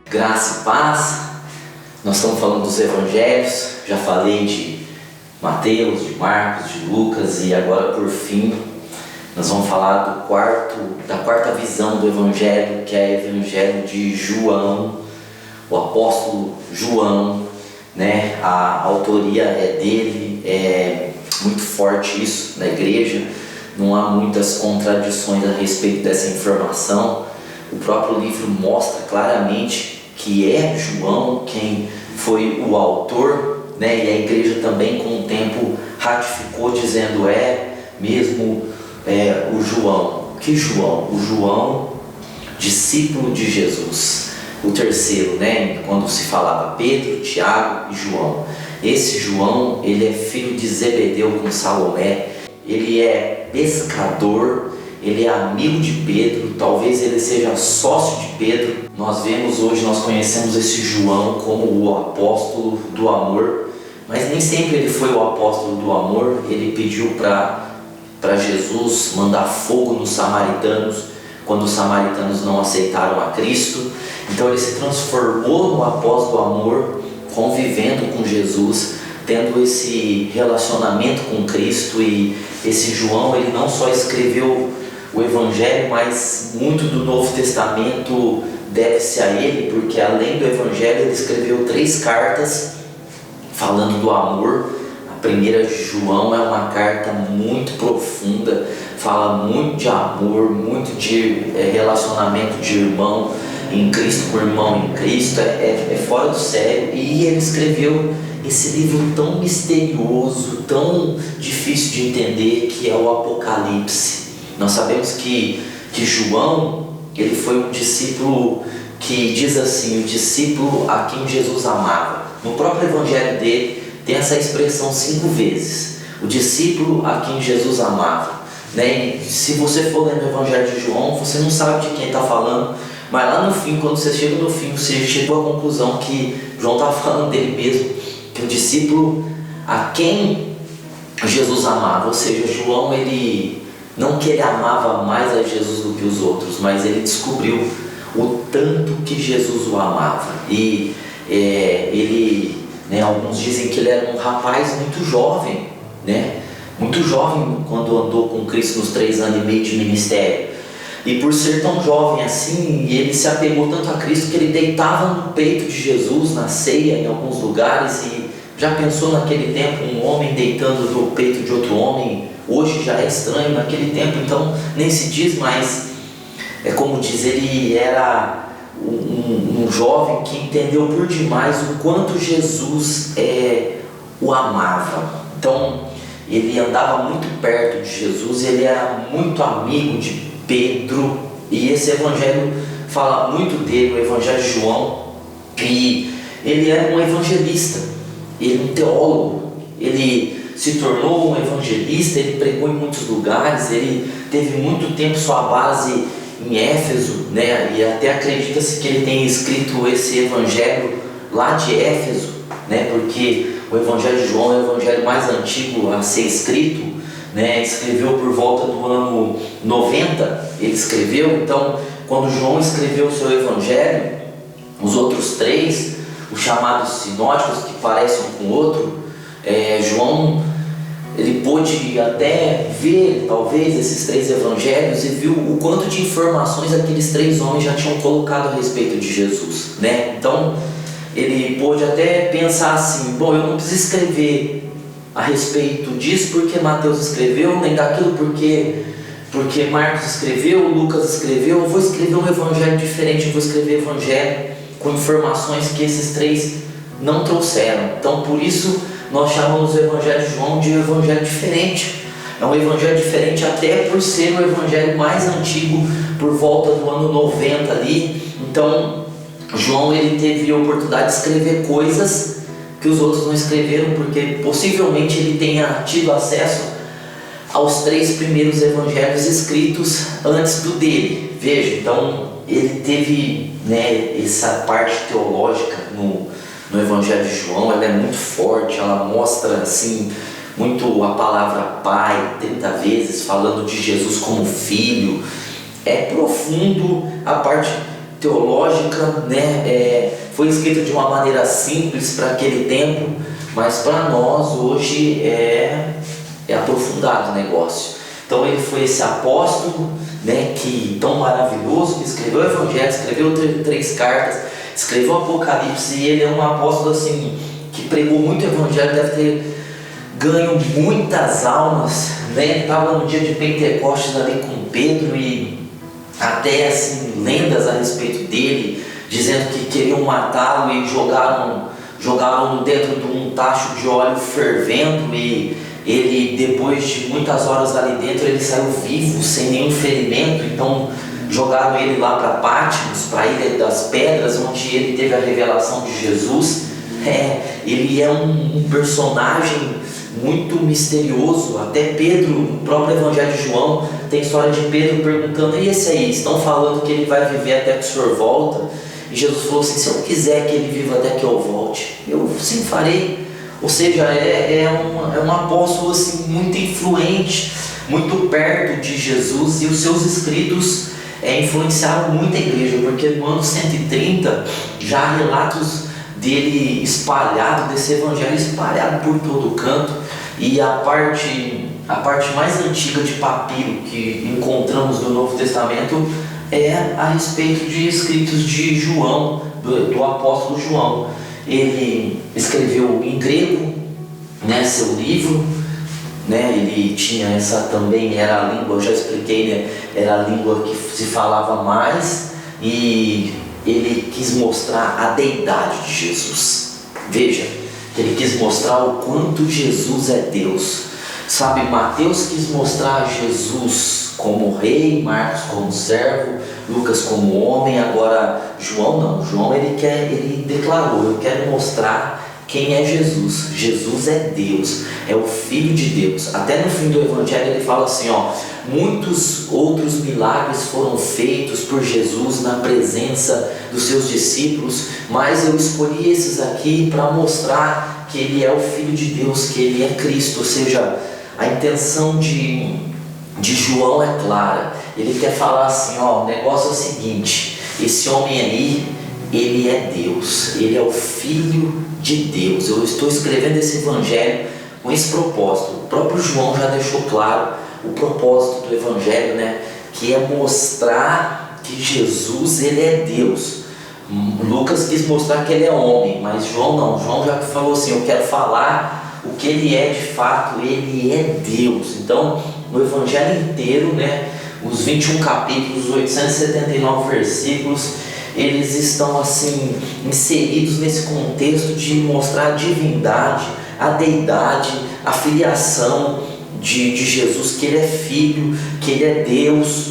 Graça e paz. Nós estamos falando dos evangelhos. Já falei de Mateus, de Marcos, de Lucas e agora por fim nós vamos falar da quarta visão do evangelho, que é o evangelho de João, o apóstolo João, né? A autoria é dele, é muito forte isso na igreja, não há muitas contradições a respeito dessa informação. O próprio livro mostra claramente que é João quem foi o autor, né? E a igreja também com o tempo ratificou dizendo mesmo o João. Que João? O João, discípulo de Jesus. O terceiro, né? Quando se falava Pedro, Tiago e João. Esse João, ele é filho de Zebedeu com Salomé. Ele é pescador, ele é amigo de Pedro, talvez ele seja sócio de Pedro. Nós conhecemos esse João como o apóstolo do amor, mas nem sempre ele foi o apóstolo do amor. Ele pediu para Jesus mandar fogo nos samaritanos, quando os samaritanos não aceitaram a Cristo. Então ele se transformou no apóstolo do amor, convivendo com Jesus, tendo esse relacionamento com Cristo. E esse João, ele não só escreveu o Evangelho, mas muito do Novo Testamento deve-se a ele, porque além do Evangelho ele escreveu 3 cartas falando do amor. A primeira de João é uma carta muito profunda, fala muito de amor, muito de relacionamento de irmão em Cristo com irmão em Cristo, é fora do sério. E ele escreveu esse livro tão misterioso, tão difícil de entender, que é o Apocalipse. Nós sabemos que João, ele foi um discípulo que diz assim, o discípulo a quem Jesus amava. No próprio evangelho dele tem essa expressão 5 vezes, o discípulo a quem Jesus amava, né? E se você for lendo o evangelho de João, você não sabe de quem está falando, mas lá no fim, quando você chega no fim, você chegou à conclusão que João está falando dele mesmo, que o discípulo a quem Jesus amava. Ou seja, João, não que ele amava mais a Jesus do que os outros, mas ele descobriu o tanto que Jesus o amava. E alguns dizem que ele era um rapaz muito jovem, né? Muito jovem quando andou com Cristo nos 3 anos e meio de ministério. E por ser tão jovem assim, ele se apegou tanto a Cristo que ele deitava no peito de Jesus na ceia em alguns lugares. E já pensou naquele tempo um homem deitando no peito de outro homem? Hoje já é estranho, naquele tempo então nem se diz, mas é como diz, ele era um jovem que entendeu por demais o quanto Jesus o amava. Então ele andava muito perto de Jesus, ele era muito amigo de Pedro, e esse evangelho fala muito dele, o evangelho de João. E ele era um evangelista, ele um teólogo, ele se tornou um evangelista, ele pregou em muitos lugares, ele teve muito tempo sua base em Éfeso, né? E até acredita-se que ele tenha escrito esse evangelho lá de Éfeso, né? Porque o evangelho de João é o evangelho mais antigo a ser escrito, né? Escreveu por volta do ano 90, ele escreveu. Então, quando João escreveu o seu evangelho, os outros 3, os chamados sinóticos, que parecem um com o outro, João, ele pôde até ver talvez esses 3 evangelhos e viu o quanto de informações aqueles 3 homens já tinham colocado a respeito de Jesus, né? Então ele pôde até pensar assim, bom, eu não preciso escrever a respeito disso porque Mateus escreveu, nem daquilo porque Marcos escreveu, Lucas escreveu. Eu vou escrever um evangelho diferente, eu vou escrever evangelho com informações que esses 3 não trouxeram. Então por isso nós chamamos o evangelho de João de evangelho diferente. É um evangelho diferente até por ser o evangelho mais antigo, por volta do ano 90 ali. Então João, ele teve a oportunidade de escrever coisas que os outros não escreveram, porque possivelmente ele tenha tido acesso aos 3 primeiros evangelhos escritos antes do dele. Veja, então ele teve, né, essa parte teológica no evangelho de João. Ela é muito forte, ela mostra assim muito a palavra Pai 30 vezes, falando de Jesus como Filho. É profundo a parte teológica, né? Foi escrita de uma maneira simples para aquele tempo, mas para nós hoje é aprofundado o negócio. Então ele foi esse apóstolo, né, que tão maravilhoso, que escreveu o Evangelho, escreveu 3 cartas, escreveu o Apocalipse, e ele é um apóstolo assim, que pregou muito o Evangelho, deve ter ganho muitas almas, né? Estava no dia de Pentecostes ali com Pedro, e até assim, lendas a respeito dele, dizendo que queriam matá-lo e jogaram-no dentro de um tacho de óleo fervendo, e ele, depois de muitas horas ali dentro, ele saiu vivo, sem nenhum ferimento. Então jogaram ele lá para Patmos, para a Ilha das Pedras, onde ele teve a revelação de Jesus. Ele é um personagem muito misterioso. Até Pedro, no próprio Evangelho de João, tem história de Pedro perguntando: e esse aí? Estão falando que ele vai viver até que o Senhor volta? E Jesus falou assim: se eu quiser que ele viva até que eu volte, eu sim farei. Ou seja, é um apóstolo assim, muito influente, muito perto de Jesus, e os seus escritos influenciaram muito a igreja, porque no ano 130 já há relatos dele espalhado, desse evangelho espalhado por todo canto. E a parte mais antiga de papiro que encontramos no Novo Testamento é a respeito de escritos de João, do apóstolo João. Ele escreveu em grego, né, seu livro, né, ele tinha essa também, era a língua, eu já expliquei, né, era a língua que se falava mais, e ele quis mostrar a deidade de Jesus. Veja, ele quis mostrar o quanto Jesus é Deus. Sabe, Mateus quis mostrar Jesus como rei, Marcos como servo, Lucas como homem. Agora João não, João ele declarou: eu quero mostrar quem é Jesus. Jesus é Deus, é o Filho de Deus. Até no fim do Evangelho ele fala assim, muitos outros milagres foram feitos por Jesus na presença dos seus discípulos, mas eu escolhi esses aqui para mostrar que ele é o Filho de Deus, que ele é Cristo. Ou seja, a intenção de João é clara. Ele quer falar assim, o negócio é o seguinte: esse homem aí, ele é Deus, ele é o Filho de Deus. Eu estou escrevendo esse evangelho com esse propósito. O próprio João já deixou claro o propósito do evangelho, né? Que é mostrar que Jesus, ele é Deus. Lucas quis mostrar que ele é homem, mas João não. João já falou assim: eu quero falar o que ele é de fato, ele é Deus. Então, no evangelho inteiro, né, os 21 capítulos, 879 versículos, eles estão assim inseridos nesse contexto de mostrar a divindade, a deidade, a filiação de Jesus, que ele é filho, que ele é Deus,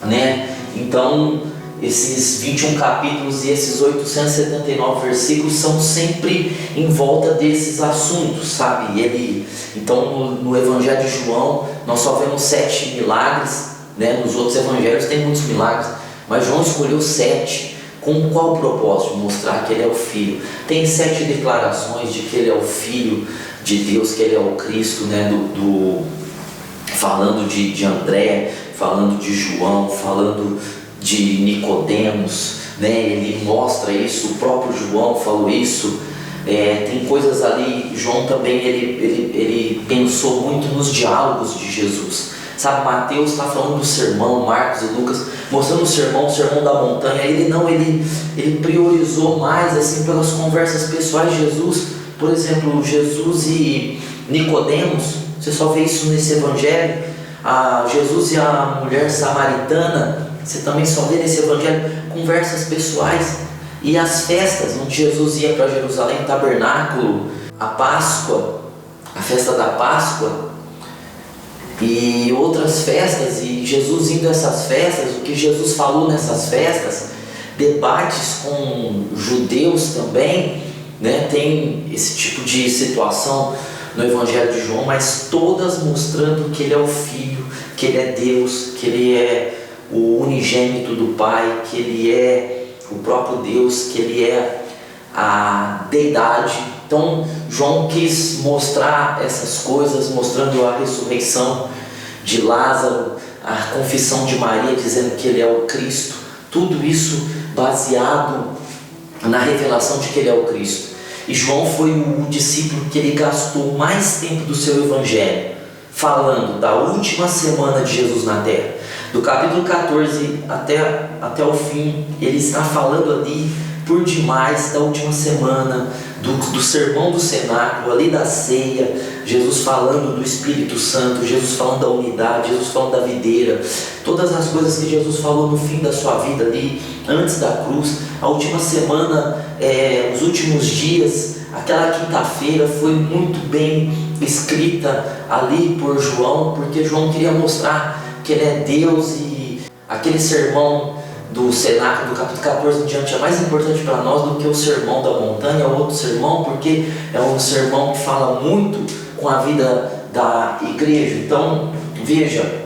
né? Então esses 21 capítulos e esses 879 versículos são sempre em volta desses assuntos, sabe? Então no Evangelho de João nós só vemos 7 milagres, né? Nos outros evangelhos tem muitos milagres, mas João escolheu 7. Com qual propósito? Mostrar que ele é o Filho. Tem 7 declarações de que ele é o Filho de Deus, que ele é o Cristo, né? Falando de André, falando de João, falando de Nicodemos, né? Ele mostra isso, o próprio João falou isso. Tem coisas ali. João também ele pensou muito nos diálogos de Jesus. Sabe, Mateus está falando do sermão, Marcos e Lucas mostrando o sermão da montanha. Ele priorizou mais assim pelas conversas pessoais de Jesus. Por exemplo, Jesus e Nicodemos, você só vê isso nesse evangelho. Jesus e a mulher samaritana, você também só vê nesse evangelho conversas pessoais. E as festas, onde Jesus ia para Jerusalém, tabernáculo, a Páscoa, a festa da Páscoa e outras festas, e Jesus indo a essas festas, o que Jesus falou nessas festas, debates com judeus também, né? Tem esse tipo de situação no Evangelho de João, mas todas mostrando que ele é o Filho, que ele é Deus, que ele é o unigênito do Pai, que ele é o próprio Deus, que ele é a deidade. Então João quis mostrar essas coisas, mostrando a ressurreição de Lázaro, a confissão de Maria dizendo que ele é o Cristo, Tudo isso baseado na revelação de que ele é o Cristo. E João foi o discípulo que ele gastou mais tempo do seu evangelho falando da última semana de Jesus na terra. Do capítulo 14 até o fim, ele está falando ali por demais da última semana, do sermão do cenáculo, ali da ceia, Jesus falando do Espírito Santo, Jesus falando da unidade, Jesus falando da videira, todas as coisas que Jesus falou no fim da sua vida ali, antes da cruz. A última semana, os últimos dias, aquela quinta-feira foi muito bem escrita ali por João, porque João queria mostrar que ele é Deus. E aquele sermão do cenáculo, do capítulo 14 em diante, é mais importante para nós do que o sermão da montanha, ou outro sermão, porque é um sermão que fala muito com a vida da igreja. Então, veja,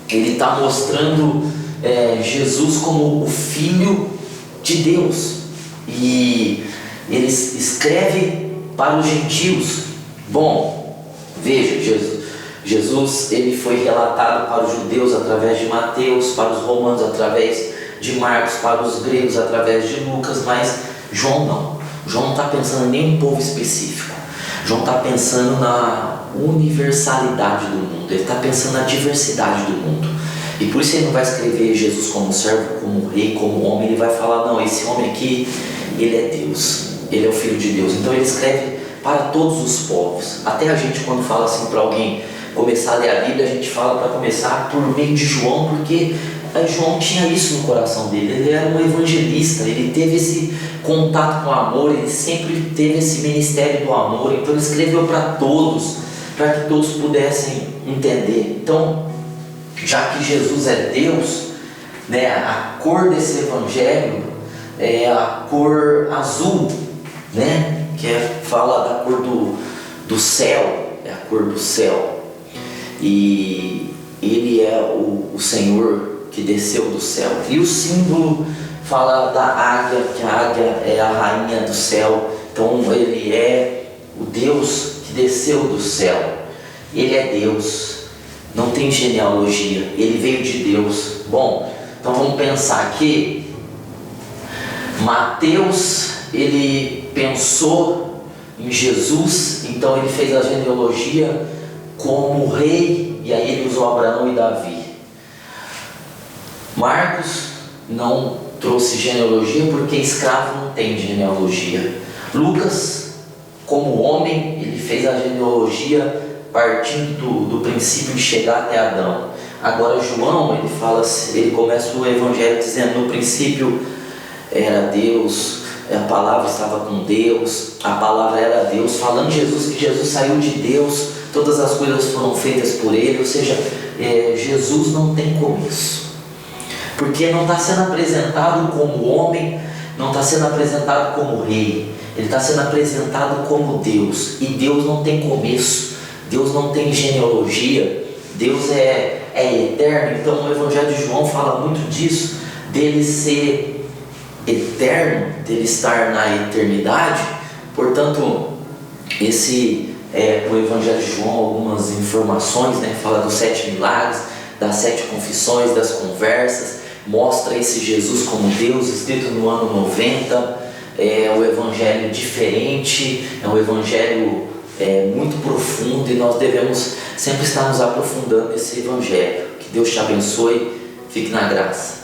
ele está mostrando Jesus como o Filho de Deus, e ele escreve para os gentios. Bom, veja, Jesus ele foi relatado para os judeus através de Mateus, para os romanos através de Marcos, para os gregos através de Lucas, mas João não. João não está pensando em nenhum povo específico. João está pensando na universalidade do mundo, ele está pensando na diversidade do mundo. E por isso ele não vai escrever Jesus como servo, como rei, como homem. Ele vai falar, não, esse homem aqui, ele é Deus, ele é o Filho de Deus. Então ele escreve para todos os povos. Até a gente, quando fala assim para alguém começar a ler a Bíblia, a gente fala para começar por meio de João, porque João tinha isso no coração dele. Ele era um evangelista, ele teve esse contato com o amor, ele sempre teve esse ministério do amor. Então ele escreveu para todos, para que todos pudessem entender. Então, já que Jesus é Deus, né, a cor desse evangelho é a cor azul, né, fala da cor do céu, é a cor do céu. E ele é o Senhor que desceu do céu. E o símbolo fala da águia, que a águia é a rainha do céu. Então ele é o Deus que desceu do céu. Ele é Deus, não tem genealogia, ele veio de Deus. Bom, então vamos pensar aqui. Mateus, ele pensou em Jesus, então ele fez a genealogia como rei, e aí ele usou Abraão e Davi. Marcos não trouxe genealogia porque escravo não tem genealogia. Lucas, como homem, ele fez a genealogia partindo do princípio de chegar até Adão. Agora João, ele fala, ele começa o evangelho dizendo: no princípio era Deus, a palavra estava com Deus, a palavra era Deus, falando de Jesus, que Jesus saiu de Deus, todas as coisas foram feitas por ele. Ou seja, Jesus não tem começo, porque não está sendo apresentado como homem, não está sendo apresentado como rei, ele está sendo apresentado como Deus. E Deus não tem começo, Deus não tem genealogia, Deus é eterno. Então o evangelho de João fala muito disso, dele ser eterno, dele estar na eternidade. Portanto, o evangelho de João, algumas informações, né? Fala dos 7 milagres, das 7 confissões, das conversas, mostra esse Jesus como Deus, escrito no ano 90. É um evangelho diferente, é um evangelho muito profundo, e nós devemos sempre estar nos aprofundando nesse evangelho. Que Deus te abençoe, fique na graça.